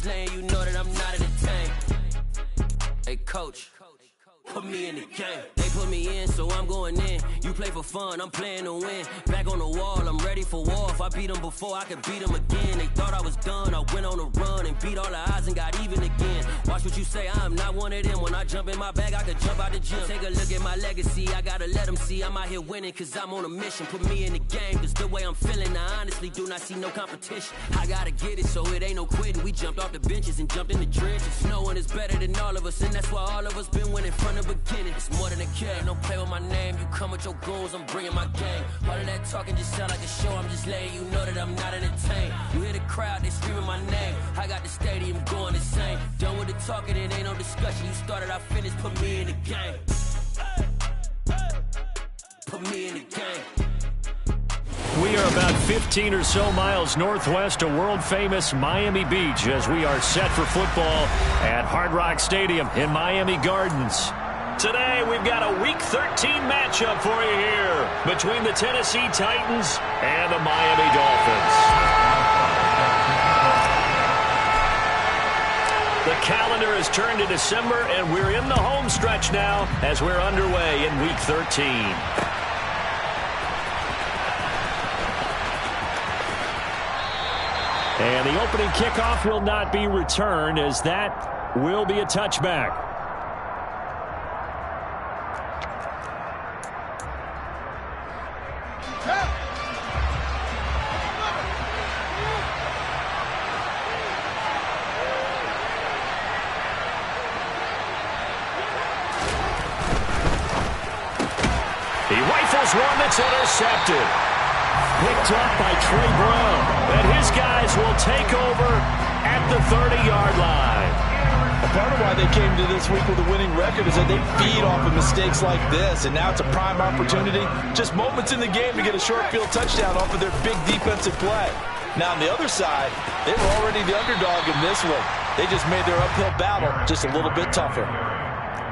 just letting you know that I'm not entertained. Hey, coach, put me in the game. They put me in, so I'm going in. You play for fun, I'm playing to win. Back on the wall, I'm ready for war. If I beat them before, I could beat them again. They thought I was done, I went on a run and beat all the odds and got even again. Watch what you say, I'm not one of them. When I jump in my bag, I could jump out the gym. Take a look at my legacy, I gotta let them see I'm out here winning, cause I'm on a mission. Put me in the game, cause the way I'm feeling, I honestly do not see no competition. I gotta get it, so it ain't no quitting. We jumped off the benches and jumped in the trenches. No one is better than all of us, and that's why all of us been winning from the beginning. It's more than a game, don't play with my name. You come with your goons, I'm bringing my game. All of that talking just sound like a show, I'm just letting you know that I'm not entertained. You hear the crowd, they screaming my name. I got the stadium going insane. Done with the talking, it ain't no discussion. You started, I finished, put me in the game. Put me in the game. We are about 15 or so miles northwest of world-famous Miami Beach as we are set for football at Hard Rock Stadium in Miami Gardens. Today, we've got a Week 13 matchup for you here between the Tennessee Titans and the Miami Dolphins. The calendar has turned to December, and we're in the home stretch now as we're underway in Week 13. And the opening kickoff will not be returned, as that will be a touchback. He rifles one that's intercepted. Picked up by Trey Brown. And his guys will take over at the 30-yard line. A part of why they came to this week with a winning record is that they feed off of mistakes like this. And now it's a prime opportunity. Just moments in the game to get a short field touchdown off of their big defensive play. Now on the other side, they were already the underdog in this one. They just made their uphill battle just a little bit tougher.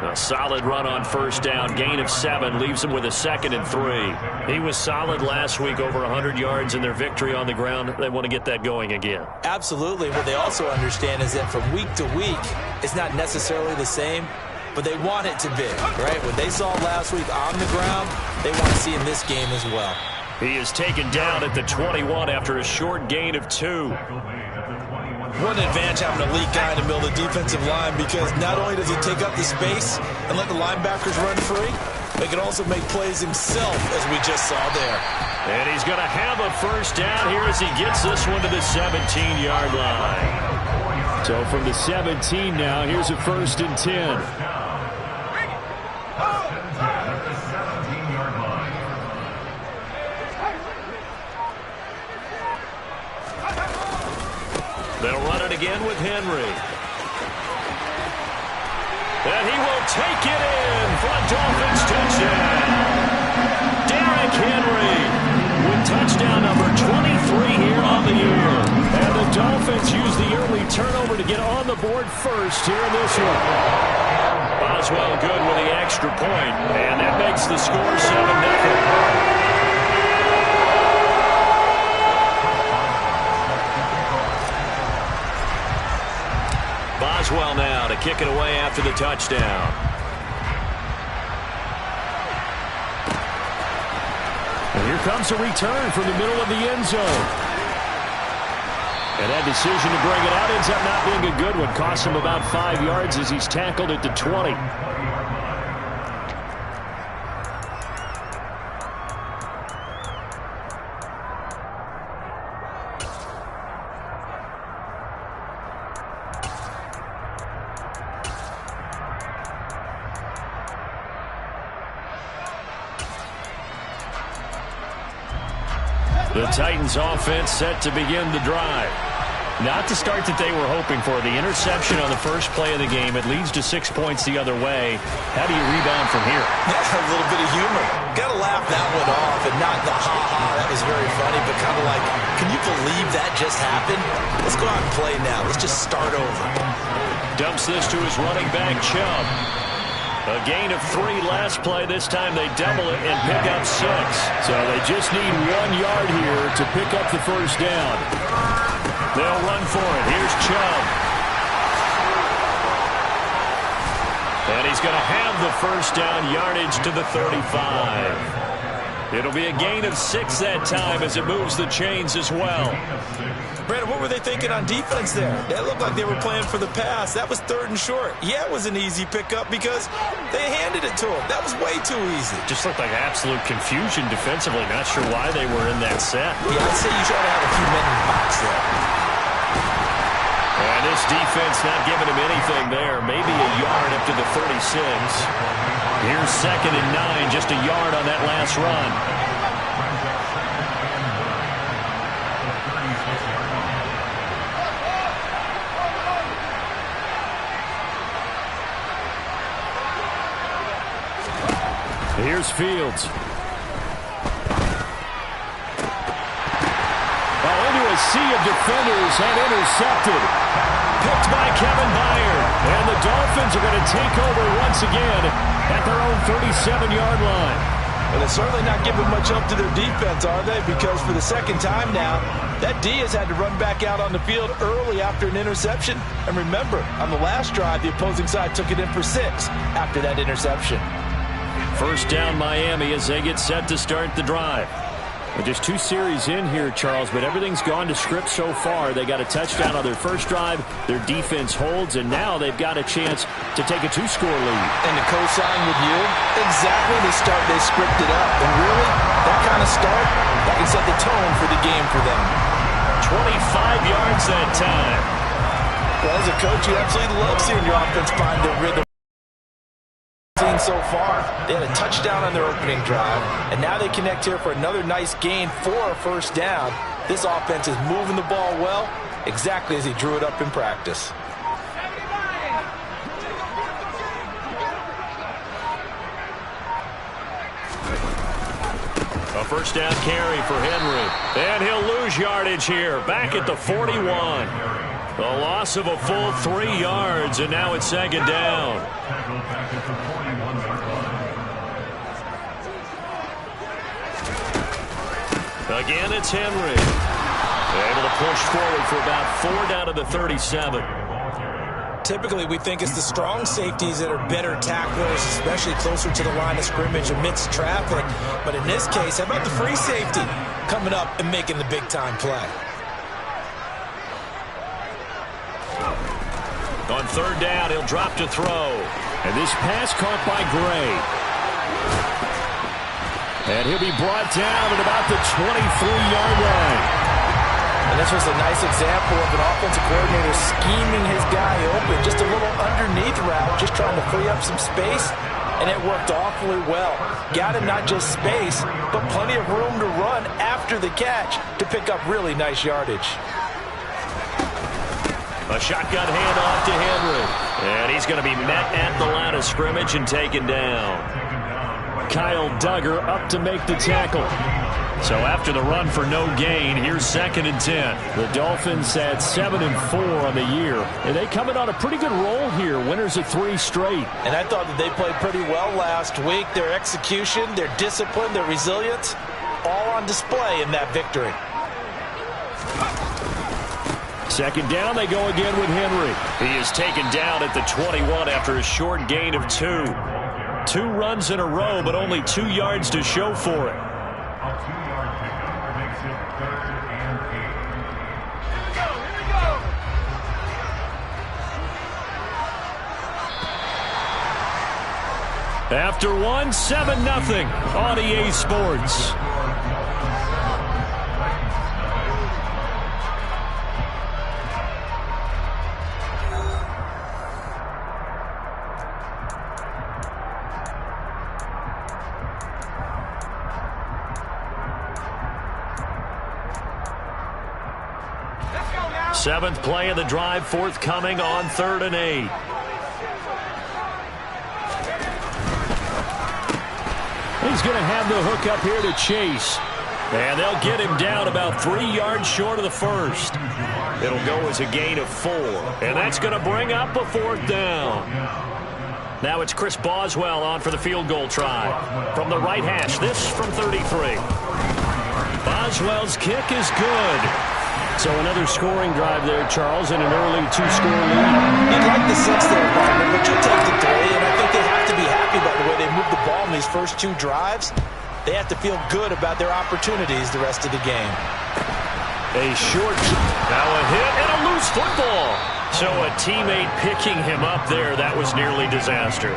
A solid run on first down. Gain of 7 leaves him with a 2nd and 3. He was solid last week, over 100 yards in their victory on the ground. They want to get that going again. Absolutely. What they also understand is that from week to week, it's not necessarily the same, but they want it to be, right? What they saw last week on the ground, they want to see in this game as well. He is taken down at the 21 after a short gain of 2. What an advantage having a elite guy in the middle of the defensive line, because not only does he take up the space and let the linebackers run free, but he can also make plays himself, as we just saw there. And he's going to have a first down here as he gets this one to the 17-yard line. So from the 17 now, here's a 1st and 10. They'll run it again with Henry. And he will take it in for a Dolphins touchdown. Derrick Henry with touchdown number 23 here on the year. And the Dolphins use the early turnover to get on the board first here in this one. Boswell good with the extra point, and that makes the score 7-0. Boswell now to kick it away after the touchdown. And here comes a return from the middle of the end zone. And that decision to bring it out ends up not being a good one. Costs him about 5 yards as he's tackled at the 20. The Titans offense set to begin the drive. Not the start that they were hoping for. The interception on the first play of the game. It leads to 6 points the other way. How do you rebound from here? Yeah, a little bit of humor. Got to laugh that one off and not the ha-ha. That was very funny, but kind of like, can you believe that just happened? Let's go out and play now. Let's just start over. Dumps this to his running back, Chubb. A gain of 3 last play. This time they double it and pick up 6. So they just need 1 yard here to pick up the first down. They'll run for it. Here's Chubb. is going to have the first down, yardage to the 35. It'll be a gain of 6 that time as it moves the chains as well. Brandon, what were they thinking on defense there? That looked like they were playing for the pass. That was 3rd and short. Yeah, it was an easy pickup because they handed it to him. That was way too easy. Just looked like absolute confusion defensively. Not sure why they were in that set. Yeah, I'd say you try to have a few men in the box there. And this defense not giving him anything there. Maybe a yard up to the 36. Here's 2nd and 9, just a yard on that last run. Here's Fields. Into a sea of defenders and intercepted. Picked by Kevin Byard. And the Dolphins are going to take over once again at their own 37-yard line. Well, they're certainly not giving much up to their defense, are they? Because for the 2nd time now, that D has had to run back out on the field early after an interception. And remember, on the last drive, the opposing side took it in for 6 after that interception. First down Miami as they get set to start the drive. Well, just 2 series in here, Charles, but everything's gone to script so far. They got a touchdown on their first drive. Their defense holds, and now they've got a chance to take a 2-score lead. And to co-sign with you, exactly the start they scripted up. And really, that kind of start, that can set the tone for the game for them. 25 yards that time. Well, as a coach, you absolutely love seeing your offense find their rhythm. So far, they had a touchdown on their opening drive, and now they connect here for another nice gain for a first down. This offense is moving the ball well, exactly as he drew it up in practice. A first down carry for Henry, and he'll lose yardage here, back at the 41. A loss of a full 3 yards, and now it's 2nd down. Again, it's Henry. Able to push forward for about 4 down to the 37. Typically, we think it's the strong safeties that are better tacklers, especially closer to the line of scrimmage amidst traffic. But in this case, how about the free safety coming up and making the big-time play? On 3rd down, he'll drop to throw. And this pass caught by Gray. And he'll be brought down at about the 23-yard line. And this was a nice example of an offensive coordinator scheming his guy open. Just a little underneath route, just trying to free up some space. And it worked awfully well. Got him not just space, but plenty of room to run after the catch to pick up really nice yardage. A shotgun handoff to Henry. And he's going to be met at the line of scrimmage and taken down. Kyle Duggar up to make the tackle. So after the run for no gain, here's 2nd and 10. The Dolphins at 7-4 on the year. And they come in on a pretty good roll here. Winners of 3 straight. And I thought that they played pretty well last week. Their execution, their discipline, their resilience, all on display in that victory. 2nd down, they go again with Henry. He is taken down at the 21 after a short gain of 2. 2 runs in a row, but only 2 yards to show for it. After 1, 7-0 on EA Sports. Seventh play of the drive forthcoming on 3rd and 8. He's going to have the hook up here to Chase. And they'll get him down about 3 yards short of the first. It'll go as a gain of 4. And that's going to bring up a 4th down. Now it's Chris Boswell on for the field goal try. From the right hash, this from 33. Boswell's kick is good. So another scoring drive there, Charles, and an early 2-score lead. You'd like the 6 there, partner, but you'll take the 3, and I think they have the ball in these first 2 drives, they have to feel good about their opportunities the rest of the game. A short, now a hit and a loose football. So a teammate picking him up there, that was nearly disaster.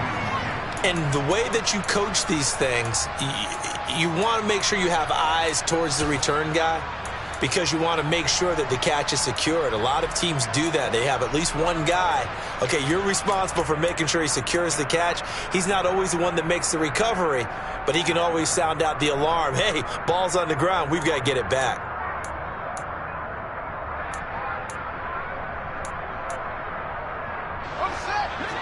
And the way that you coach these things, you want to make sure you have eyes towards the return guy, because you want to make sure that the catch is secured. A lot of teams do that. They have at least one guy. Okay, you're responsible for making sure he secures the catch. He's not always the one that makes the recovery, but he can always sound out the alarm. Hey, ball's on the ground. We've got to get it back.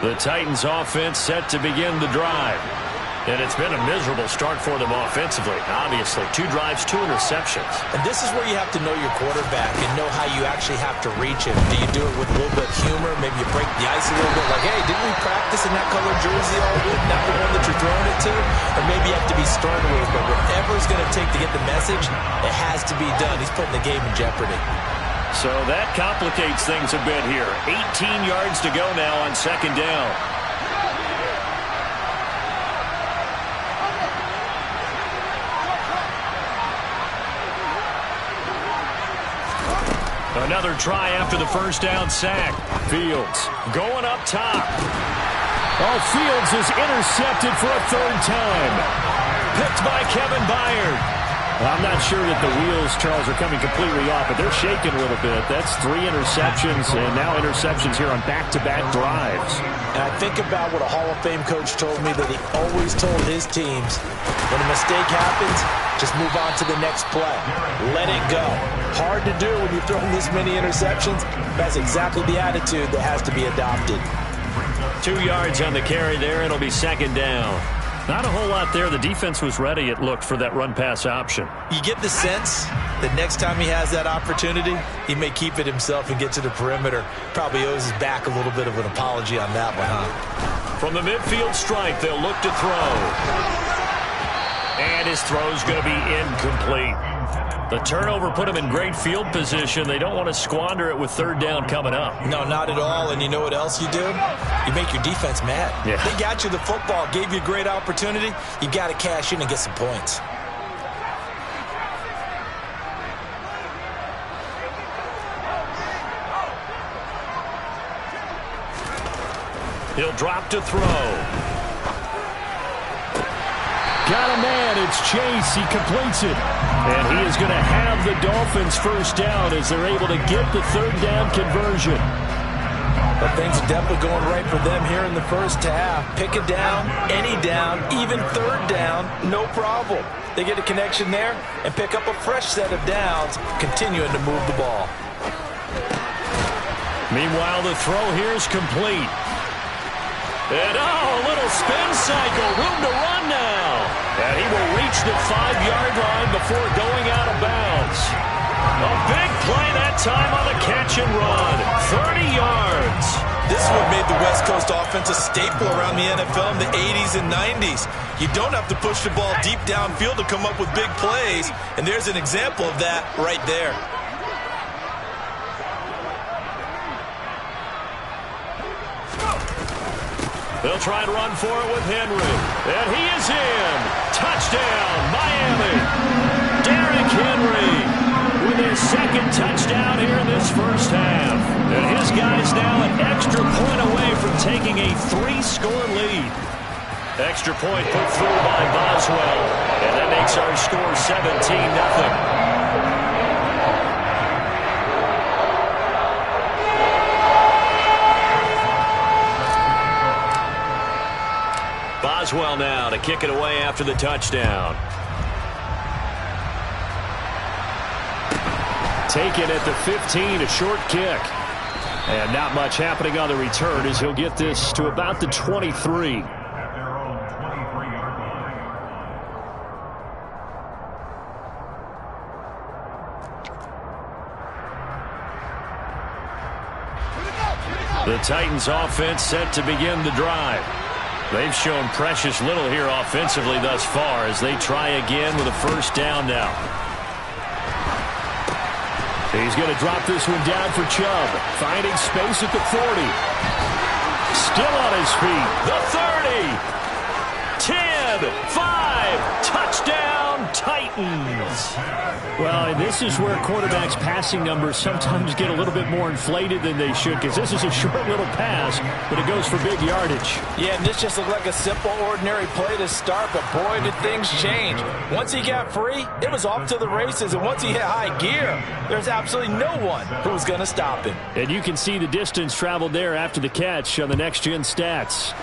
The Titans offense set to begin the drive. And it's been a miserable start for them offensively. Obviously, 2 drives, 2 interceptions. And this is where you have to know your quarterback and know how you actually have to reach him. Do you do it with a little bit of humor? Maybe you break the ice a little bit, like, hey, didn't we practice in that colored jersey all week? Not the one that you're throwing it to? Or maybe you have to be stern with it, but whatever it's going to take to get the message, it has to be done. He's putting the game in jeopardy. So that complicates things a bit here. 18 yards to go now on 2nd down. Another try after the first down sack. Fields going up top. Oh, Fields is intercepted for a 3rd time. Picked by Kevin Byard. I'm not sure that the wheels, Charles, are coming completely off, but they're shaking a little bit. That's 3 interceptions, and now interceptions here on back-to-back drives. And I think about what a Hall of Fame coach told me, that he always told his teams, when a mistake happens, just move on to the next play. Let it go. Hard to do when you're throwing this many interceptions. That's exactly the attitude that has to be adopted. 2 yards on the carry there. It'll be 2nd down. Not a whole lot there. The defense was ready, it looked, for that run-pass option. You get the sense that next time he has that opportunity, he may keep it himself and get to the perimeter. Probably owes his back a little bit of an apology on that one, huh? From the midfield stripe, they'll look to throw. And his throw's going to be incomplete. The turnover put him in great field position. They don't want to squander it with 3rd down coming up. No, not at all. And you know what else you do? You make your defense mad. Yeah. They got you the football, gave you a great opportunity. You got to cash in and get some points. He'll drop to throw. Got a man. It's Chase. He completes it. And he is going to have the Dolphins 1st down as they're able to get the 3rd down conversion. But things are definitely going right for them here in the first half. Pick a down, any down, even 3rd down, no problem. They get a connection there and pick up a fresh set of downs, continuing to move the ball. Meanwhile, the throw here is complete. And, a little spin cycle. Room to run now. And he will reach the 5-yard line before going out of bounds. A big play that time on the catch and run. 30 yards. This is what made the West Coast offense a staple around the NFL in the 80s and 90s. You don't have to push the ball deep downfield to come up with big plays, and there's an example of that right there. They'll try and run for it with Henry. And he is in. Touchdown, Miami. Derrick Henry with his 2nd touchdown here in this first half. And his guys now an extra point away from taking a 3-score lead. Extra point put through by Boswell. And that makes our score 17-0. Boswell now to kick it away after the touchdown. Taken at the 15, a short kick. And not much happening on the return as he'll get this to about the 23. The Titans offense set to begin the drive. They've shown precious little here offensively thus far as they try again with a 1st down now. He's going to drop this one down for Chubb. Finding space at the 40. Still on his feet. The 30. 10. 5. Touchdown, Titans. Well, this is where quarterbacks' passing numbers sometimes get a little bit more inflated than they should, because this is a short little pass, but it goes for big yardage. Yeah, and this just looked like a simple, ordinary play to start, but boy, did things change. Once he got free, it was off to the races, and once he hit high gear, there's absolutely no one who was going to stop him. And you can see the distance traveled there after the catch on the next-gen stats.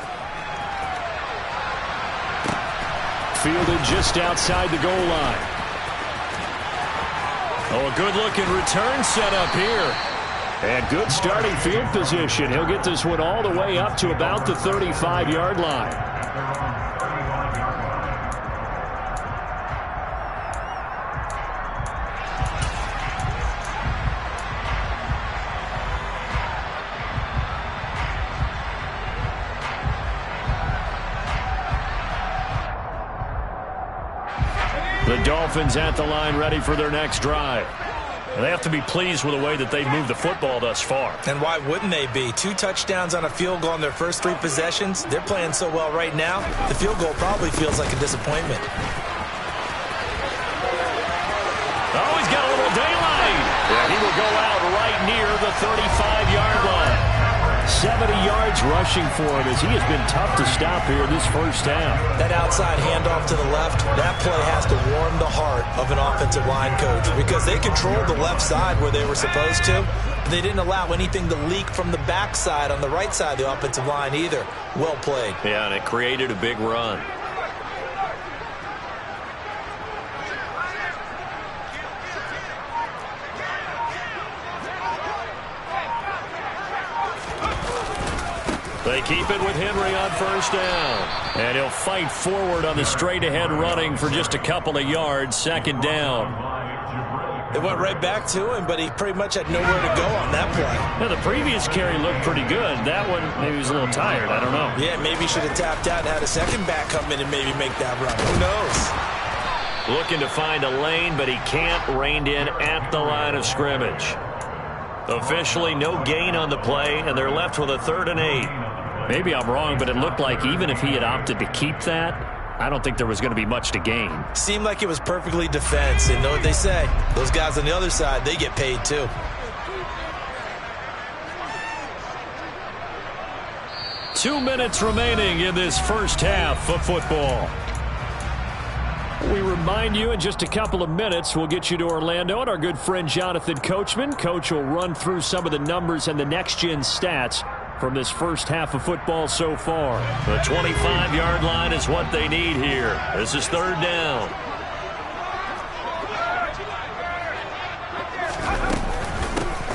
Fielded just outside the goal line. Oh, a good-looking return set up here. And good starting field position. He'll get this one all the way up to about the 35-yard line. The Dolphins at the line, ready for their next drive. They have to be pleased with the way that they've moved the football thus far. And why wouldn't they be? 2 touchdowns on a field goal in their first 3 possessions. They're playing so well right now, the field goal probably feels like a disappointment. Oh, he's got a little daylight. And he will go out right near the 35-yard line. 70 yards rushing for him as he has been tough to stop here this first half. That outside handoff to the left, that play has to warm the heart of an offensive line coach because they controlled the left side where they were supposed to. But they didn't allow anything to leak from the backside on the right side of the offensive line either. Well played. Yeah, and it created a big run. They keep it with Henry on first down. And he'll fight forward on the straight-ahead running for just a couple of yards. Second down. It went right back to him, but he pretty much had nowhere to go on that play. Now, the previous carry looked pretty good. That one, maybe he was a little tired. I don't know. Yeah, maybe he should have tapped out and had a second back come in and maybe make that run. Who knows? Looking to find a lane, but he can't. Reined in at the line of scrimmage. Officially, no gain on the play, and they're left with a 3rd and 8. Maybe I'm wrong, but it looked like even if he had opted to keep that, I don't think there was going to be much to gain. Seemed like it was perfectly defense. And know what they say? Those guys on the other side, they get paid too. Two minutes remaining in this first half of football. We remind you in just a couple of minutes we'll get you to Orlando and our good friend Jonathan Coachman. Coach will run through some of the numbers and the next-gen stats from this first half of football so far. The 25-yard line is what they need here. This is 3rd down.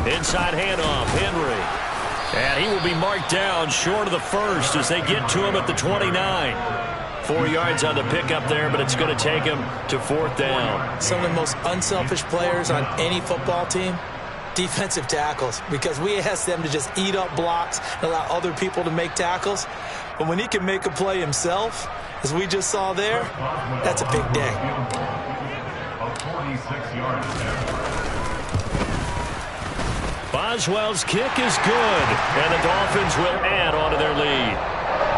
Inside handoff, Henry. And he will be marked down short of the first as they get to him at the 29. 4 yards on the pickup there, but it's going to take him to 4th down. Some of the most unselfish players on any football team, defensive tackles, because we ask them to just eat up blocks and allow other people to make tackles. But when he can make a play himself, as we just saw there, that's a big day. Boswell's kick is good, and the Dolphins will add on to their lead.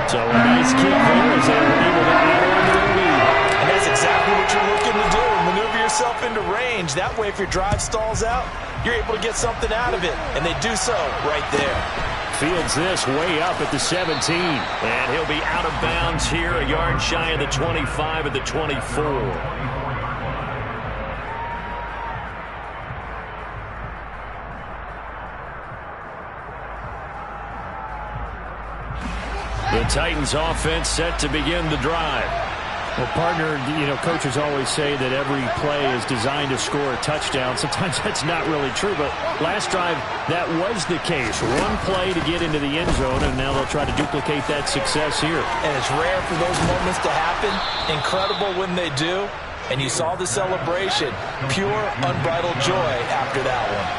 So a nice kick there as they were able to add on to their lead. And that's exactly what you're looking to do. Maneuver yourself into range. That way, if your drive stalls out, you're able to get something out of it. And they do so right there. Fields this way up at the 17. And he'll be out of bounds here, a yard shy of the 25 at the 24. The Titans offense set to begin the drive. Well, partner, coaches always say that every play is designed to score a touchdown. Sometimes that's not really true, but last drive, that was the case. One play to get into the end zone, and now they'll try to duplicate that success here. And it's rare for those moments to happen. Incredible when they do. And you saw the celebration. Pure, unbridled joy after that one.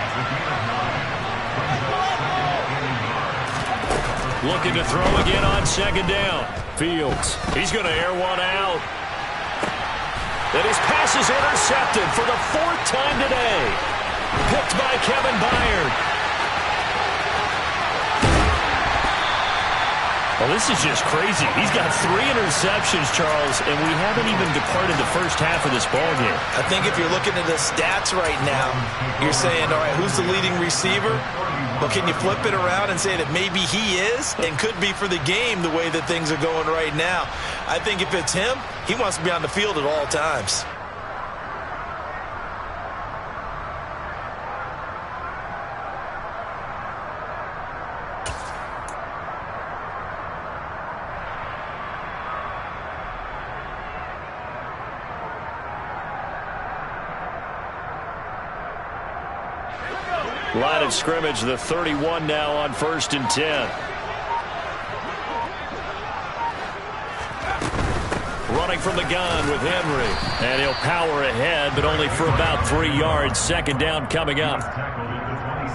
Looking to throw again on second down. Fields. He's going to air one out. And his pass is intercepted for the 4th time today. Picked by Kevin Byard. Well, this is just crazy. He's got 3 interceptions, Charles, and we haven't even departed the first half of this ballgame. I think if you're looking at the stats right now, you're saying, all right, who's the leading receiver? Well, can you flip it around and say that maybe he is and could be for the game the way that things are going right now? I think if it's him, he wants to be on the field at all times. Line of scrimmage, the 31 now on 1st and 10. Running from the gun with Henry. And he'll power ahead, but only for about 3 yards. 2nd down coming up.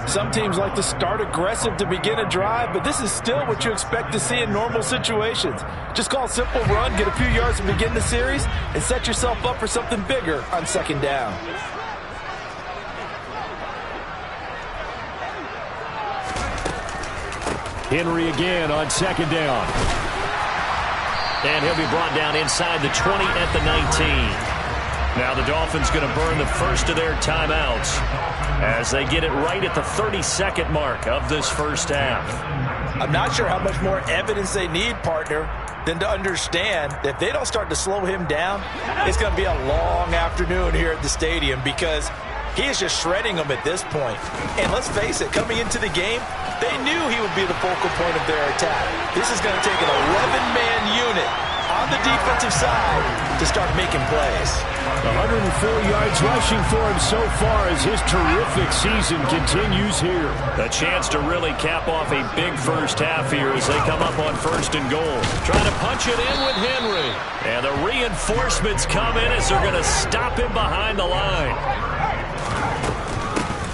Some teams like to start aggressive to begin a drive, but this is still what you expect to see in normal situations. Just call a simple run, get a few yards to begin the series, and set yourself up for something bigger on 2nd down. Henry again on 2nd down. And he'll be brought down inside the 20 at the 19. Now the Dolphins going to burn the first of their timeouts as they get it right at the 32nd mark of this first half. I'm not sure how much more evidence they need, partner, than to understand that if they don't start to slow him down, it's going to be a long afternoon here at the stadium because he is just shredding them at this point. And let's face it, coming into the game, they knew he would be the focal point of their attack. This is going to take an 11-man unit on the defensive side to start making plays. 104 yards rushing for him so far as his terrific season continues here. A chance to really cap off a big first half here as they come up on 1st and goal. Trying to punch it in with Henry. And the reinforcements come in as they're going to stop him behind the line.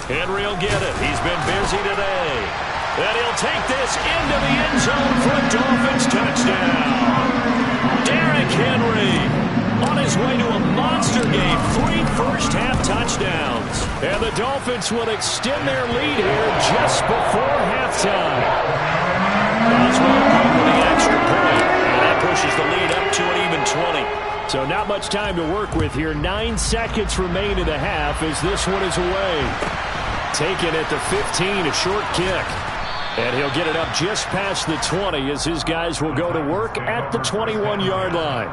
Henry will get it. He's been busy today. And he'll take this into the end zone for a Dolphins touchdown. Derrick Henry on his way to a monster game. 3 first-half touchdowns. And the Dolphins will extend their lead here just before halftime. Boswell good with the extra point. And that pushes the lead up to an even 20. So not much time to work with here. 9 seconds remain in the half as this one is away. Taken at the 15, a short kick. And he'll get it up just past the 20 as his guys will go to work at the 21-yard line.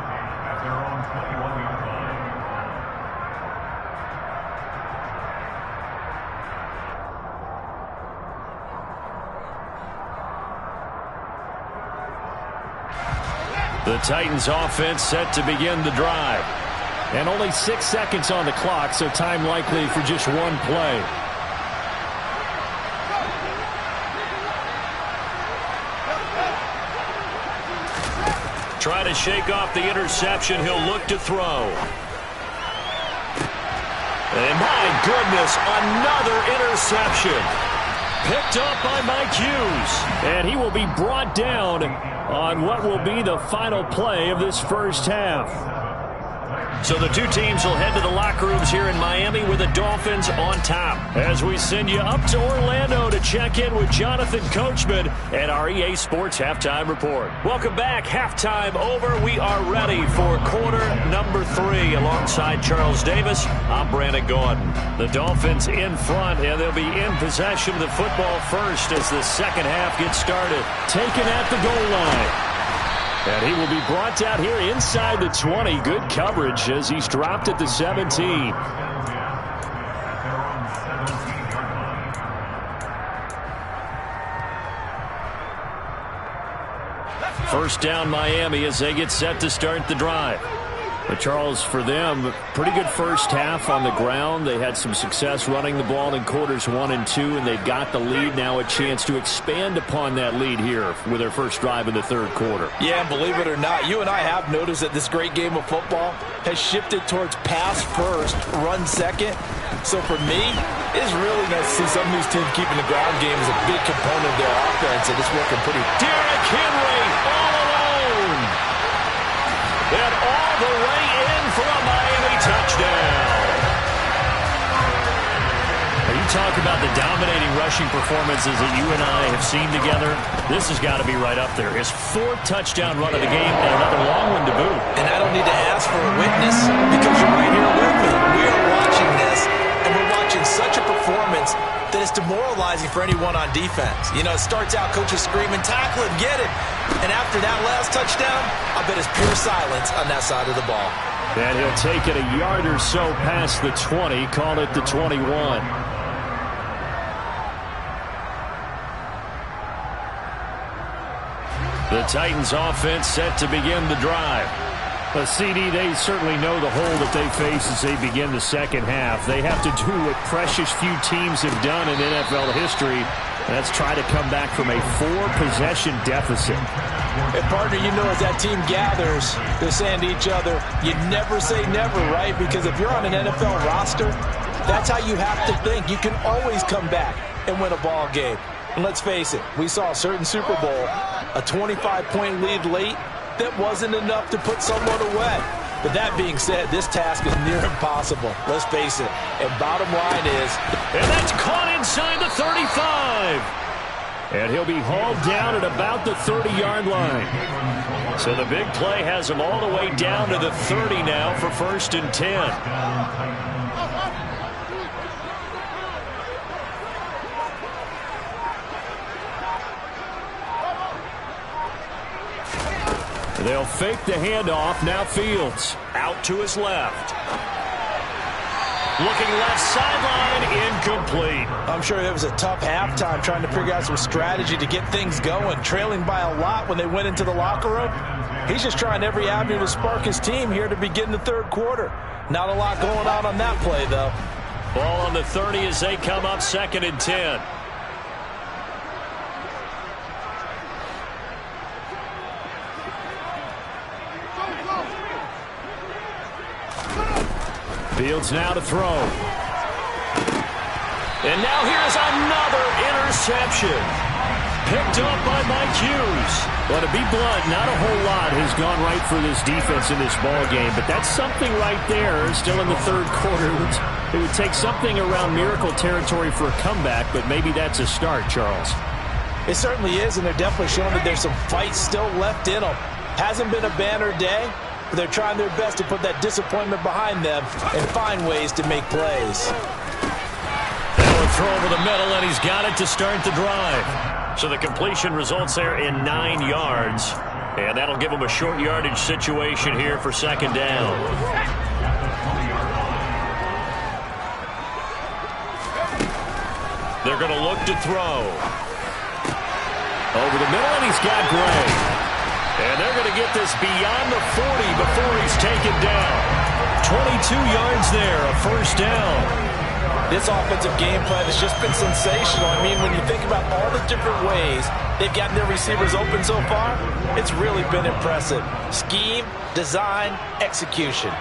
The Titans offense set to begin the drive. And only 6 seconds on the clock, so time likely for just one play. Try to shake off the interception. He'll look to throw. And my goodness, another interception. Picked up by Mike Hughes. And he will be brought down on what will be the final play of this first half. So the two teams will head to the locker rooms here in Miami with the Dolphins on top. As we send you up to Orlando to check in with Jonathan Coachman and our EA Sports Halftime Report. Welcome back. Halftime over. We are ready for quarter number 3. Alongside Charles Davis, I'm Brandon Gordon. The Dolphins in front, and they'll be in possession of the football first as the second half gets started. Taken at the goal line. And he will be brought down here inside the 20. Good coverage as he's dropped at the 17. First down Miami as they get set to start the drive. But Charles, for them, pretty good first half on the ground. They had some success running the ball in quarters 1 and 2, and they've got the lead. Now a chance to expand upon that lead here with their first drive in the third quarter. Yeah, and believe it or not, you and I have noticed that this great game of football has shifted towards pass first, run second. So for me, it's really nice to see some of these teams keeping the ground game as a big component of their offense, and it's working pretty. Derrick Henry all alone. And all the way in for a Miami touchdown. You talk about the dominating rushing performances that you and I have seen together, this has got to be right up there. His 4th touchdown run of the game and another long one to boot. And I don't need to ask for a witness because you're right here with me. We are watching this, and we're watching such a performance that is demoralizing for anyone on defense. You know, it starts out coaches screaming, tackle him, get it. And after that last touchdown, I bet it's pure silence on that side of the ball. And he'll take it a yard or so past the 20, call it the 21. The Titans offense set to begin the drive. But CD, they certainly know the hole that they face as they begin the second half. They have to do what precious few teams have done in NFL history. That's try to come back from a 4-possession deficit. And partner, you know, as that team gathers, they're saying to each other, you never say never, right? Because if you're on an NFL roster, that's how you have to think. You can always come back and win a ball game. And let's face it, we saw a certain Super Bowl, a 25-point lead late, that wasn't enough to put someone away. But that being said, this task is near impossible. Let's face it. And bottom line is... And that's caught inside the 35. And he'll be hauled down at about the 30-yard line. So the big play has him all the way down to the 30 now for 1st and 10. They'll fake the handoff. Now Fields out to his left. Looking left sideline, incomplete. I'm sure it was a tough halftime trying to figure out some strategy to get things going, trailing by a lot when they went into the locker room. He's just trying every avenue to spark his team here to begin the 3rd quarter. Not a lot going on that play, though. Ball on the 30 as they come up 2nd and 10. Fields now to throw. And now here's another interception. Picked up by Mike Hughes. Well, to be blunt, not a whole lot has gone right for this defense in this ball game, but that's something right there. Still in the 3rd quarter. It would take something around miracle territory for a comeback, but maybe that's a start, Charles. It certainly is, and they're definitely showing that there's some fight still left in them. Hasn't been a banner day, but they're trying their best to put that disappointment behind them and find ways to make plays. They'll throw over the middle, and he's got it to start the drive. So the completion results there in 9 yards, and that'll give them a short yardage situation here for 2nd down. They're going to look to throw. Over the middle, and he's got Gray. And they're going to get this beyond the 40 before he's taken down. 22 yards there, a 1st down. This offensive game plan has just been sensational. I mean, when you think about all the different ways they've gotten their receivers open so far, it's really been impressive. Scheme, design, execution.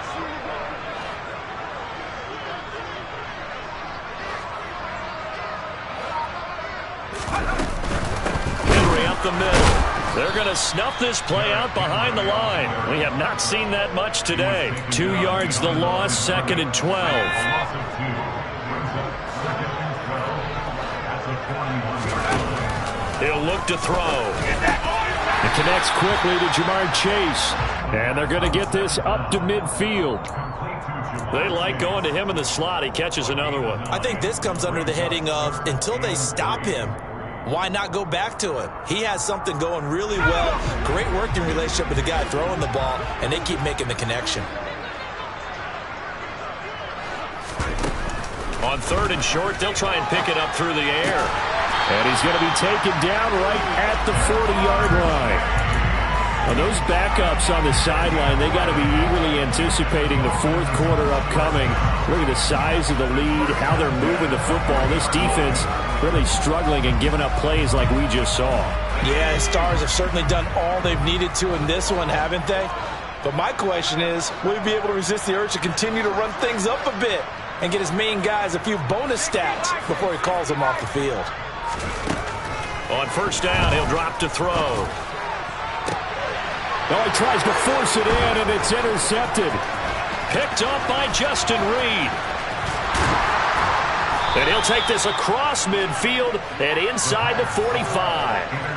Henry up the middle. They're going to snuff this play out behind the line. We have not seen that much today. 2 yards the loss, 2nd and 12. He'll look to throw. It connects quickly to Jamar Chase. And they're going to get this up to midfield. They like going to him in the slot. He catches another one. I think this comes under the heading of until they stop him, why not go back to him? He has something going really well. Great working relationship with the guy throwing the ball, and they keep making the connection. On 3rd and short, they'll try and pick it up through the air. And he's going to be taken down right at the 40-yard line. Now those backups on the sideline, they got to be eagerly anticipating the 4th quarter upcoming. Look at the size of the lead, how they're moving the football. This defense really struggling and giving up plays like we just saw. Yeah, and Stars have certainly done all they've needed to in this one, haven't they? But my question is, will he be able to resist the urge to continue to run things up a bit and get his main guys a few bonus stats before he calls them off the field? On 1st down, he'll drop to throw. Oh, he tries to force it in, and it's intercepted. Picked up by Justin Reed. And he'll take this across midfield and inside the 45.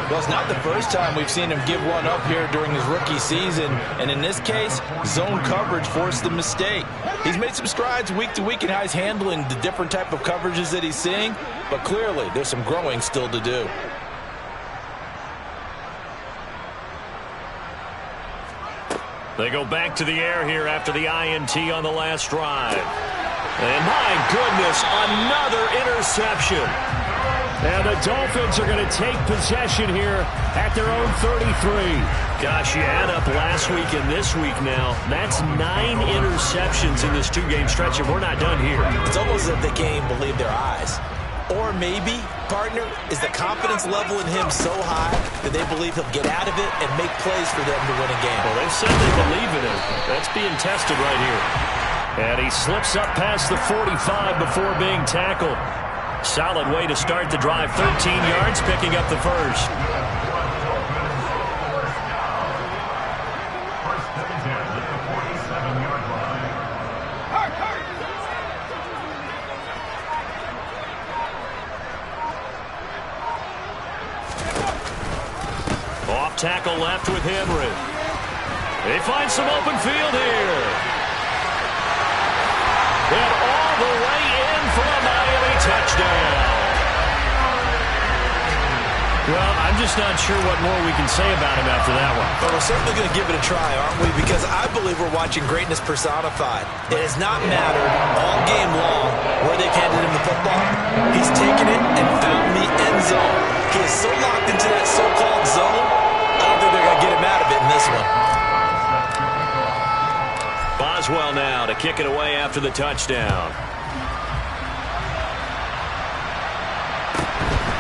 Well, it's not the first time we've seen him give one up here during his rookie season. And in this case, zone coverage forced the mistake. He's made some strides week to week in how he's handling the different type of coverages that he's seeing. But clearly, there's some growing still to do. They go back to the air here after the INT on the last drive. And my goodness, another interception. And the Dolphins are going to take possession here at their own 33. Gosh, you add up last week and this week now. That's 9 interceptions in this two-game stretch, and we're not done here. It's almost as if they can't even believe their eyes. Or maybe, partner, is the confidence level in him so high that they believe he'll get out of it and make plays for them to win a game. Well, they've said they believe in him. That's being tested right here. And he slips up past the 45 before being tackled. Solid way to start the drive. 13 yards, picking up the first. Off tackle left with Henry. They find some open field here. And all the way in for a Miami touchdown. Well, I'm just not sure what more we can say about him after that one. But we're certainly going to give it a try, aren't we? Because I believe we're watching greatness personified. It has not mattered all game long where they've handed him the football. He's taken it and found the end zone. He is so locked into that so-called zone, I don't think they're going to get him out of it in this one. Boswell now to kick it away after the touchdown.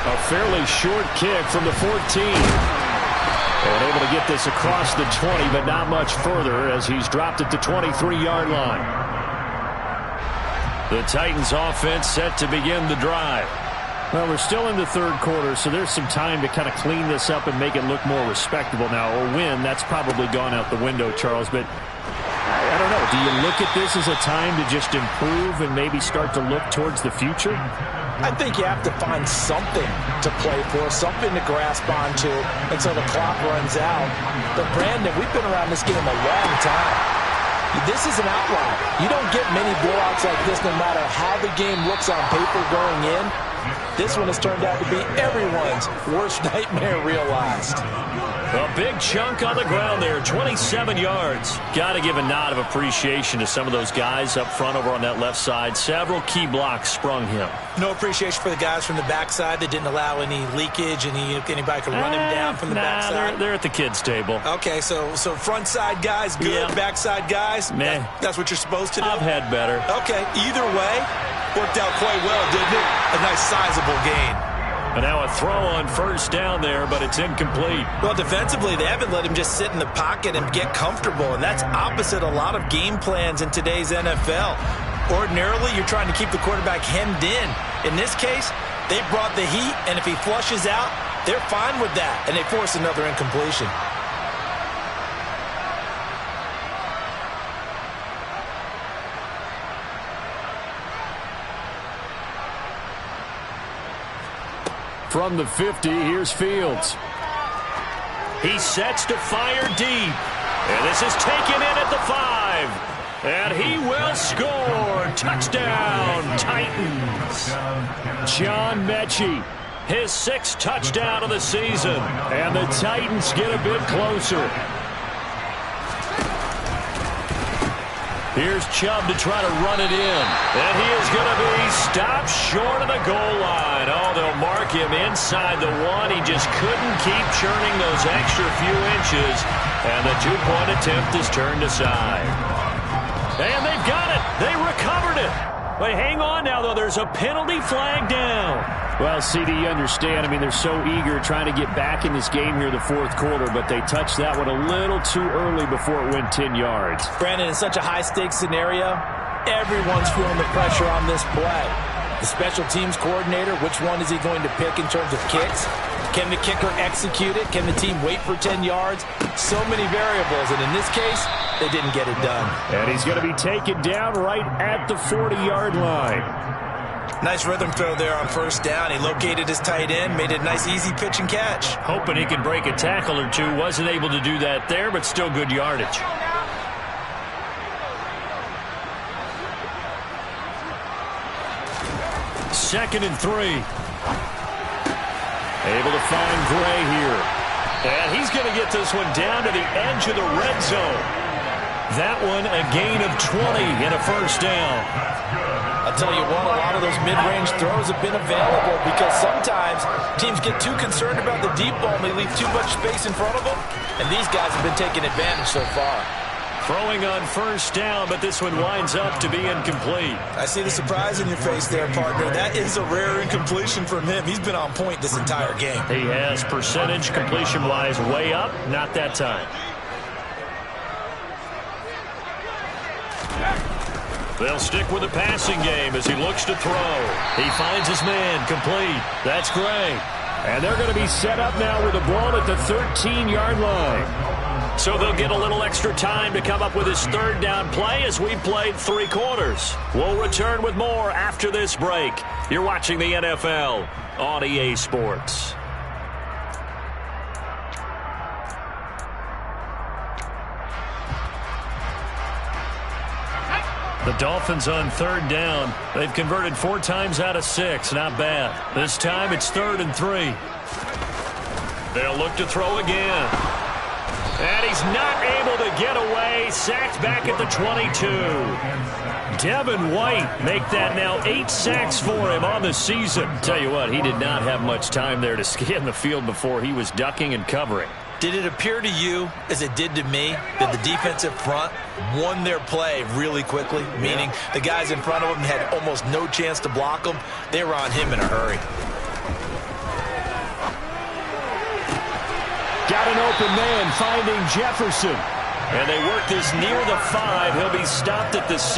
A fairly short kick from the 14. And able to get this across the 20, but not much further as he's dropped at the 23-yard line. The Titans offense set to begin the drive. Well, we're still in the third quarter, so there's some time to kind of clean this up and make it look more respectable now. Or win, that's probably gone out the window, Charles, but I don't know. Do you look at this as a time to just improve and maybe start to look towards the future? I think you have to find something to play for, something to grasp onto until the clock runs out. But, Brandon, we've been around this game a long time. This is an outlier. You don't get many blowouts like this no matter how the game looks on paper going in. This one has turned out to be everyone's worst nightmare realized. A big chunk on the ground there, 27 yards. Got to give a nod of appreciation to some of those guys up front over on that left side. Several key blocks sprung him. No appreciation for the guys from the backside that didn't allow any leakage, and anybody could run him down from the backside. They're at the kids' table. Okay, so front side guys good, yeah. Backside guys, meh. That's what you're supposed to do? I've had better. Okay, either way, worked out quite well, didn't it? A nice sizable gain. And now a throw on first down there, but it's incomplete. Well, defensively, they haven't let him just sit in the pocket and get comfortable, and that's opposite a lot of game plans in today's NFL. Ordinarily, you're trying to keep the quarterback hemmed in. In this case, they brought the heat, and if he flushes out, they're fine with that, and they force another incompletion. From the 50, here's Fields. He sets to fire deep. And this is taken in at the 5. And he will score. Touchdown, Titans. John Mechie, his 6th touchdown of the season. And the Titans get a bit closer. Here's Chubb to try to run it in. And he is going to be stopped short of the goal line. Oh, they'll mark him inside the 1. He just couldn't keep churning those extra few inches. And the 2-point attempt is turned aside. And they've got it. They recovered it. But hang on now, though. There's a penalty flag down. Well, CD, you understand. I mean, they're so eager trying to get back in this game here in the fourth quarter, but they touched that one a little too early before it went 10 yards. Brandon, in such a high-stakes scenario, everyone's feeling the pressure on this play. The special teams coordinator, which one is he going to pick in terms of kicks? Can the kicker execute it? Can the team wait for 10 yards? So many variables, and in this case, they didn't get it done. And he's going to be taken down right at the 40-yard line. Nice rhythm throw there on first down. He located his tight end, made it a nice easy pitch and catch. Hoping he can break a tackle or two. Wasn't able to do that there, but still good yardage. Second and 3. Able to find Gray here. And he's going to get this one down to the edge of the red zone. That one a gain of 20 and a first down. I'll tell you what, a lot of those mid-range throws have been available because sometimes teams get too concerned about the deep ball and they leave too much space in front of them. And these guys have been taking advantage so far. Throwing on first down, but this one winds up to be incomplete. I see the surprise in your face there, partner. That is a rare incompletion from him. He's been on point this entire game. He has percentage completion-wise way up. Not that time. They'll stick with the passing game as he looks to throw. He finds his man complete. That's Gray. And they're going to be set up now with the ball at the 13-yard line. So they'll get a little extra time to come up with his third down play as we played 3 quarters. We'll return with more after this break. You're watching the NFL on EA Sports. The Dolphins on third down. They've converted 4 times out of 6. Not bad. This time it's 3rd and 3. They'll look to throw again. And he's not able to get away. Sacked back at the 22. Devin White make that now 8 sacks for him on the season. Tell you what, he did not have much time there to scan the field before he was ducking and covering. Did it appear to you, as it did to me, that the defensive front won their play really quickly? Meaning the guys in front of him had almost no chance to block him. They were on him in a hurry. Got an open man finding Jefferson. And they work this near the 5. He'll be stopped at the 6.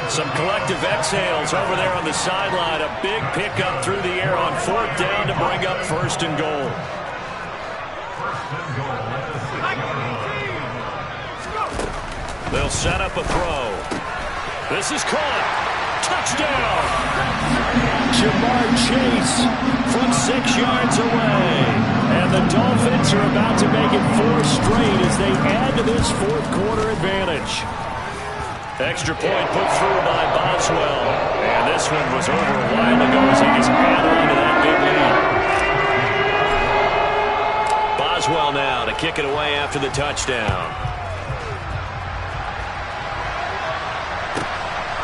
Some collective exhales over there on the sideline. A big pickup through the air on 4th down to bring up 1st and goal. They'll set up a throw. This is caught. Touchdown. Jamar Chase from 6 yards away. And the Dolphins are about to make it 4 straight as they add to this 4th quarter advantage. Extra point put through by Boswell. And this one was over a while ago as he just added on to that big lead. Boswell now to kick it away after the touchdown.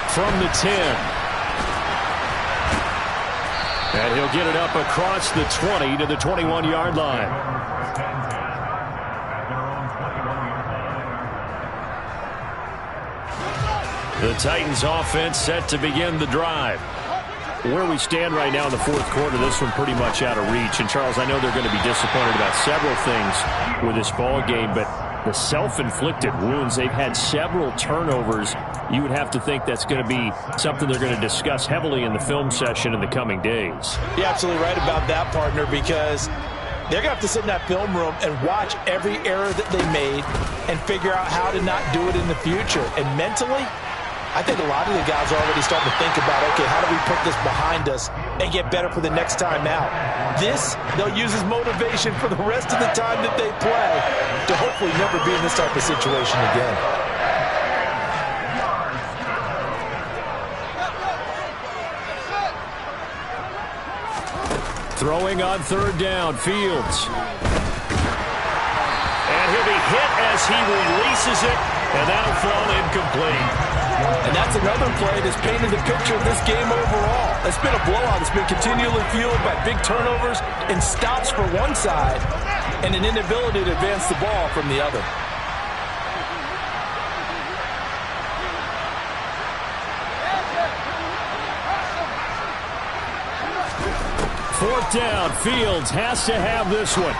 From the 10. And he'll get it up across the 20 to the 21-yard line. The Titans offense set to begin the drive. Where we stand right now in the 4th quarter, this one pretty much out of reach. And, Charles, I know they're going to be disappointed about several things with this ball game, but the self-inflicted wounds, they've had several turnovers. You would have to think that's going to be something they're going to discuss heavily in the film session in the coming days. You're absolutely right about that, partner, because they're going to have to sit in that film room and watch every error that they made and figure out how to not do it in the future. And mentally, I think a lot of the guys are already starting to think about, okay, how do we put this behind us and get better for the next time out? This, they'll use as motivation for the rest of the time that they play to hopefully never be in this type of situation again. Throwing on 3rd down, Fields. And he'll be hit as he releases it, and that'll fall incomplete. And that's another play that's painted the picture of this game overall. It's been a blowout. It's been continually fueled by big turnovers and stops for one side and an inability to advance the ball from the other. Fourth down, Fields has to have this one.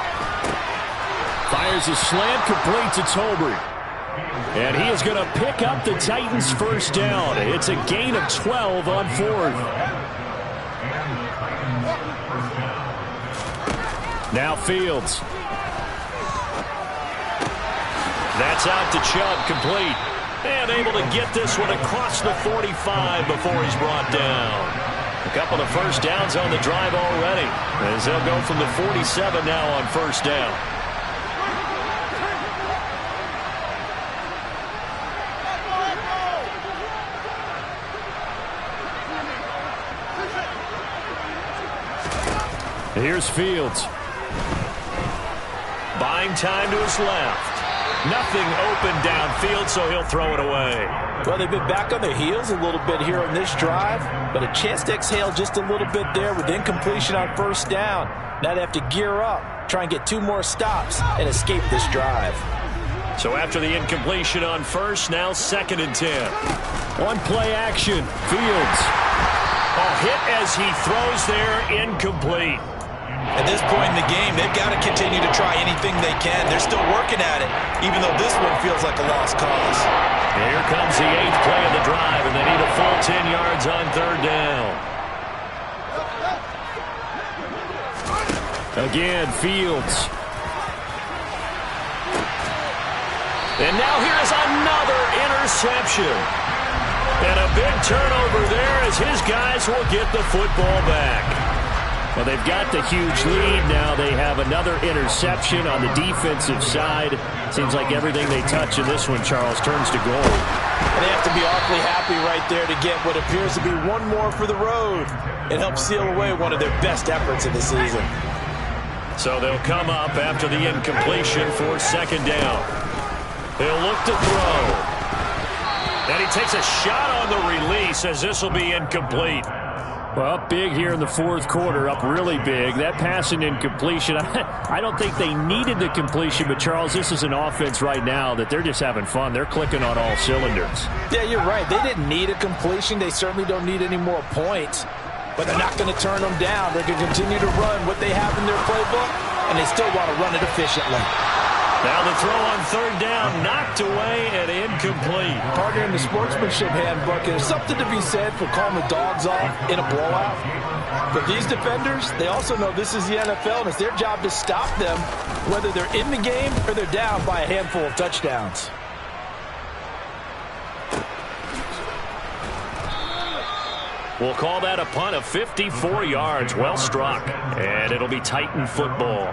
Fires a slant, complete to Tolbert. And he is going to pick up the Titans' first down. It's a gain of 12 on 4th. Now Fields. That's out to Chubb, complete. And able to get this one across the 45 before he's brought down. A couple of first downs on the drive already, as they'll go from the 47 now on first down. Here's Fields. Buying time to his left. Nothing open downfield, so he'll throw it away. Well, they've been back on their heels a little bit here on this drive, but a chance to exhale just a little bit there with incompletion on first down. Now they have to gear up, try and get 2 more stops, and escape this drive. So after the incompletion on first, now 2nd and 10. One play action. Fields. A hit as he throws there, incomplete. At this point in the game, they've got to continue to try anything they can. They're still working at it, even though this one feels like a lost cause. Here comes the 8th play of the drive, and they need a full 10 yards on 3rd down. Again, Fields. And now here is another interception. And a big turnover there as his guys will get the football back. Well, they've got the huge lead. Now they have another interception on the defensive side. Seems like everything they touch in this one, Charles, turns to gold. And they have to be awfully happy right there to get what appears to be one more for the road. It helps seal away one of their best efforts of the season. So they'll come up after the incompletion for 2nd down. He'll look to throw. And he takes a shot on the release as this will be incomplete. Well, up big here in the 4th quarter, up really big. That pass and incompletion, I don't think they needed the completion, but, Charles, this is an offense right now that they're just having fun. They're clicking on all cylinders. Yeah, you're right. They didn't need a completion. They certainly don't need any more points, but they're not going to turn them down. They're going to continue to run what they have in their playbook, and they still want to run it efficiently. Now the throw on 3rd down, knocked away and incomplete. Partner, in the sportsmanship handbook, there's something to be said for calling the dogs off in a blowout. But these defenders, they also know this is the NFL, and it's their job to stop them, whether they're in the game or they're down by a handful of touchdowns. We'll call that a punt of 54 yards. Well struck. And it'll be Titan football.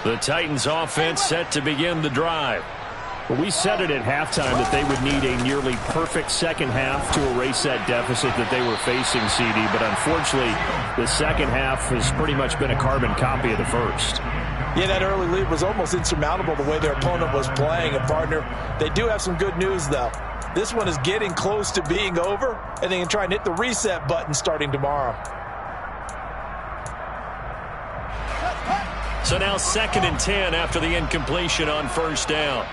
The Titans offense set to begin the drive. Well, we said it at halftime that they would need a nearly perfect second half to erase that deficit that they were facing, CD. But unfortunately, the second half has pretty much been a carbon copy of the first. Yeah, that early lead was almost insurmountable the way their opponent was playing. And, partner, they do have some good news, though. This one is getting close to being over, and they can try and hit the reset button starting tomorrow. So now 2nd and 10 after the incompletion on first down.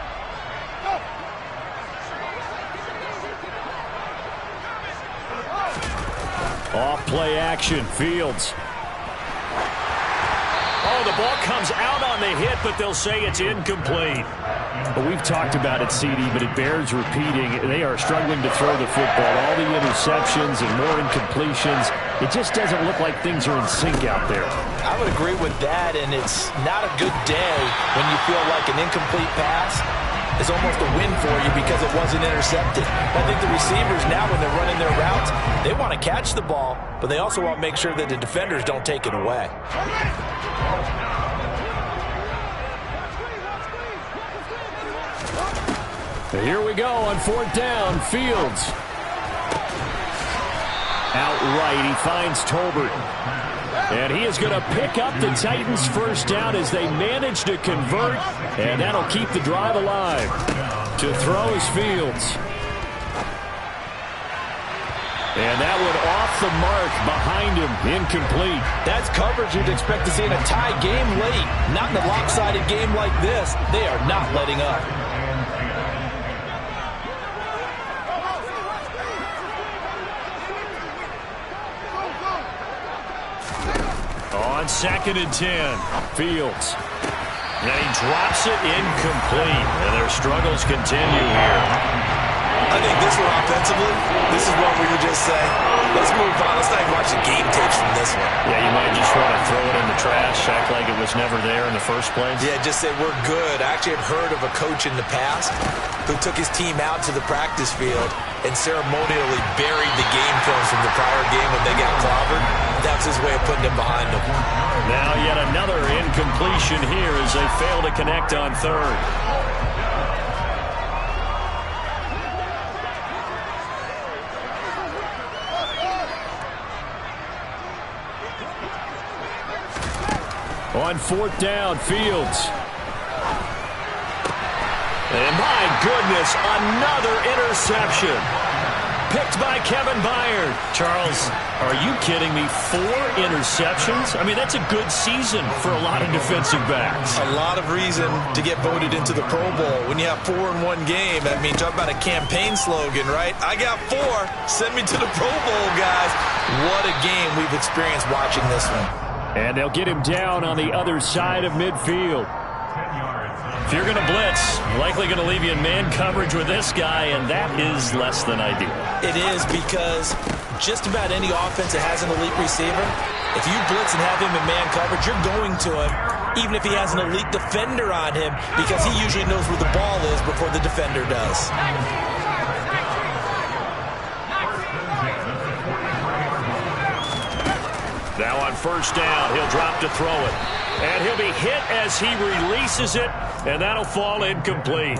Off play action, Fields. Oh, the ball comes out on the hit, but they'll say it's incomplete. Well, we've talked about it, CD, but it bears repeating. They are struggling to throw the football. All the interceptions and more incompletions. It just doesn't look like things are in sync out there. I would agree with that, and it's not a good day when you feel like an incomplete pass is almost a win for you because it wasn't intercepted. I think the receivers now, when they're running their routes, they want to catch the ball, but they also want to make sure that the defenders don't take it away. Here we go on 4th down. Fields. Outright, he finds Tolbert. And he is going to pick up the Titans' first down as they manage to convert, and that'll keep the drive alive. To throw is Fields. And that one off the mark behind him, incomplete. That's coverage you'd expect to see in a tie game late. Not in a lopsided game like this. They are not letting up. On 2nd and 10, Fields. And he drops it incomplete. And their struggles continue here. I think this one offensively, this is one where you just say, let's move on. Let's not even watch the game tapes from this one. Yeah, you might just want to throw it in the trash, act like it was never there in the first place. Yeah, just say we're good. I actually have heard of a coach in the past who took his team out to the practice field and ceremonially buried the game films from the prior game when they got clobbered. That's his way of putting it behind them. Now yet another incompletion here as they fail to connect on third. On fourth down, Fields. And my goodness, another interception. Picked by Kevin Byard. Charles, are you kidding me? 4 interceptions? I mean, that's a good season for a lot of defensive backs. A lot of reason to get voted into the Pro Bowl. When you have 4 in one game, that means talk about a campaign slogan, right? I got 4. Send me to the Pro Bowl, guys. What a game we've experienced watching this one. And they'll get him down on the other side of midfield. If you're going to blitz, likely going to leave you in man coverage with this guy, and that is less than ideal. It is, because just about any offense that has an elite receiver, if you blitz and have him in man coverage, you're going to him, even if he has an elite defender on him, because he usually knows where the ball is before the defender does. Now on first down, he'll drop to throw it. And he'll be hit as he releases it, and that'll fall incomplete.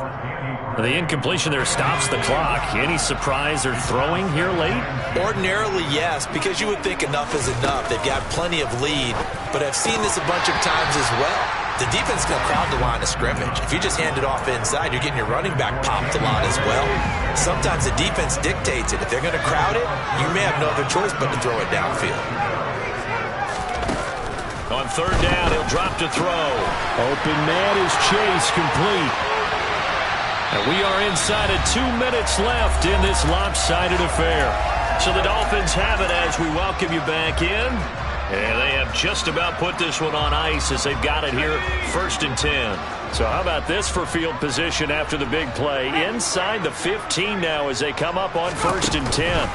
The incompletion there stops the clock. Any surprise they're throwing here late? Ordinarily, yes, because you would think enough is enough. They've got plenty of lead, but I've seen this a bunch of times as well. The defense can crowd the line of scrimmage. If you just hand it off inside, you're getting your running back popped a lot as well. Sometimes the defense dictates it. If they're going to crowd it, you may have no other choice but to throw it downfield. On third down, he'll drop to throw. Open man is Chase, complete. And we are inside of 2 minutes left in this lopsided affair. So the Dolphins have it as we welcome you back in. And they have just about put this one on ice as they've got it here, 1st and 10. So how about this for field position after the big play? Inside the 15 now as they come up on 1st and 10.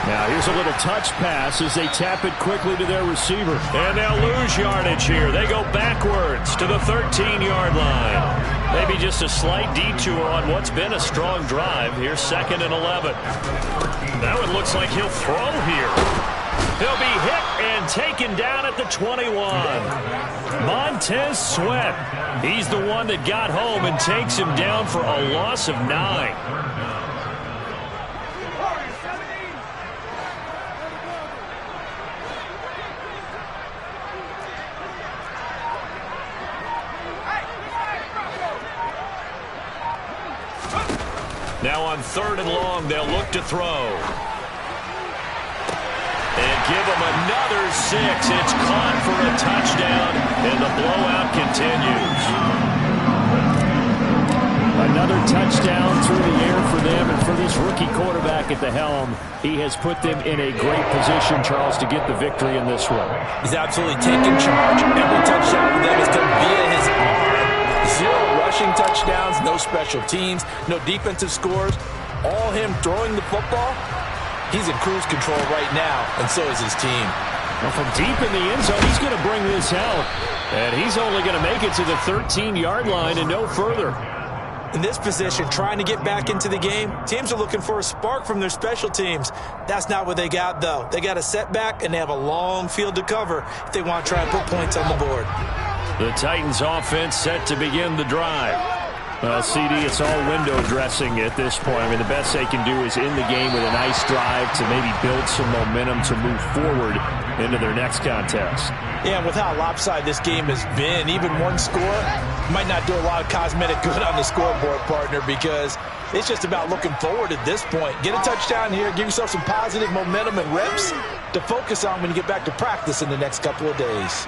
Now here's a little touch pass as they tap it quickly to their receiver. And they'll lose yardage here. They go backwards to the 13-yard line. Maybe just a slight detour on what's been a strong drive. Here's 2nd and 11. Now it looks like he'll throw here. He'll be hit and taken down at the 21. Montez Sweat. He's the one that got home and takes him down for a loss of 9. Now on 3rd and long, they'll look to throw. And give them another 6. It's caught for a touchdown, and the blowout continues. Another touchdown through the air for them, and for this rookie quarterback at the helm, he has put them in a great position, Charles, to get the victory in this one. He's absolutely taken charge. Every touchdown for them has come via his arm. 0 rushing touchdowns, no special teams, no defensive scores. All him throwing the football. He's in cruise control right now, and so is his team. Well, from deep in the end zone, he's going to bring this out. And he's only going to make it to the 13-yard line and no further. In this position, trying to get back into the game, teams are looking for a spark from their special teams. That's not what they got, though. They got a setback, and they have a long field to cover if they want to try and put points on the board. The Titans offense set to begin the drive. Well, CD, it's all window dressing at this point. I mean, the best they can do is in the game with a nice drive to maybe build some momentum to move forward into their next contest. Yeah, and with how lopsided this game has been, even one score might not do a lot of cosmetic good on the scoreboard, partner, because it's just about looking forward at this point. Get a touchdown here, give yourself some positive momentum and reps to focus on when you get back to practice in the next couple of days.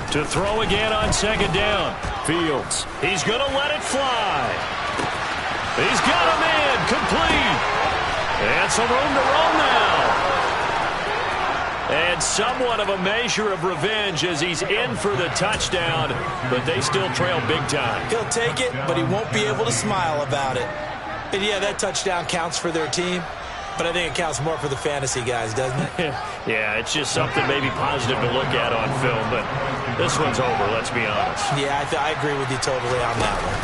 To throw again on 2nd down. Fields. He's going to let it fly. He's got a man complete. And some room to roam now. And somewhat of a measure of revenge as he's in for the touchdown, but they still trail big time. He'll take it, but he won't be able to smile about it. And yeah, that touchdown counts for their team, but I think it counts more for the fantasy guys, doesn't it? Yeah, it's just something maybe positive to look at on film, but this one's over, let's be honest. Yeah, I agree with you totally on that one.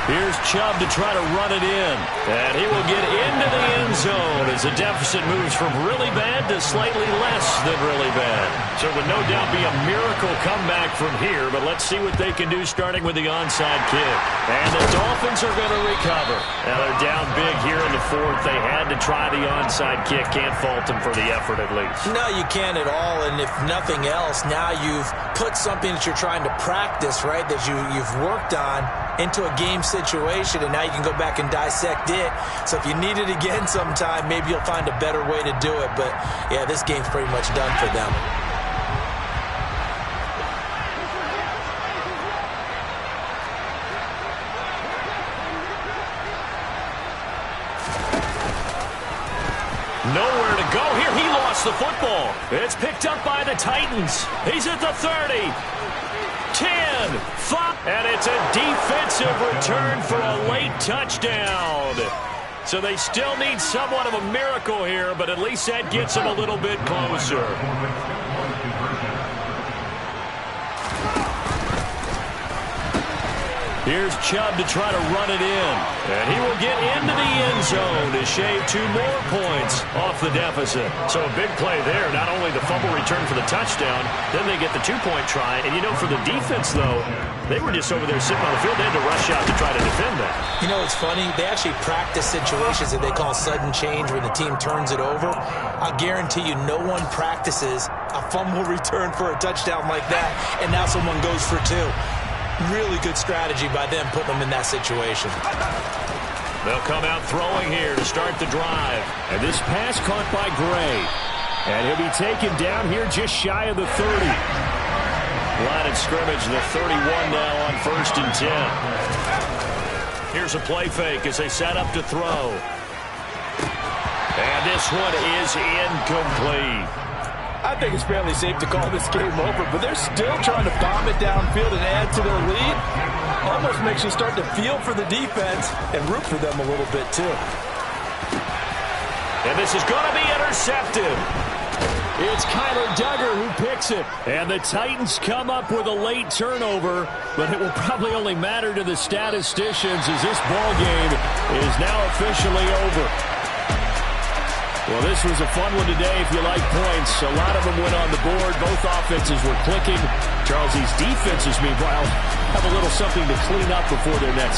Here's Chubb to try to run it in. And he will get into the end zone as the deficit moves from really bad to slightly less than really bad. So it would no doubt be a miracle comeback from here, but let's see what they can do starting with the onside kick. And the Dolphins are going to recover. Now they're down big here in the fourth. They had to try the onside kick. Can't fault them for the effort at least. No, you can't at all. And if nothing else, now you've put something that you're trying to practice, right, that you've worked on into a game situation, and now you can go back and dissect it. So if you need it again sometime, maybe you'll find a better way to do it. But, yeah, this game's pretty much done for them. Nowhere to go here. He lost the football. It's picked up by the Titans. He's at the 30. 10, 5, and it's a defensive return for a late touchdown. So they still need somewhat of a miracle here, but at least that gets them a little bit closer. Here's Chubb to try to run it in. And he will get into the end zone to shave 2 more points off the deficit. So a big play there. Not only the fumble return for the touchdown, then they get the 2-point try. And, you know, for the defense, though, they were just over there sitting on the field. They had to rush out to try to defend that. You know, it's funny. They actually practice situations that they call sudden change when the team turns it over. I'll guarantee you no one practices a fumble return for a touchdown like that, and now someone goes for 2. Really good strategy by them putting them in that situation. They'll come out throwing here to start the drive. And this pass caught by Gray. And he'll be taken down here just shy of the 30. Line of scrimmage, the 31 now on 1st and 10. Here's a play fake as they set up to throw. And this one is incomplete. I think it's fairly safe to call this game over, but they're still trying to bomb it downfield and add to their lead. Almost makes you start to feel for the defense and root for them a little bit, too. And this is going to be intercepted. It's Kyler Duggar who picks it. And the Titans come up with a late turnover, but it will probably only matter to the statisticians as this ball game is now officially over. Well, this was a fun one today if you like points. A lot of them went on the board. Both offenses were clicking. Charles, these defenses, meanwhile, have a little something to clean up before their next game.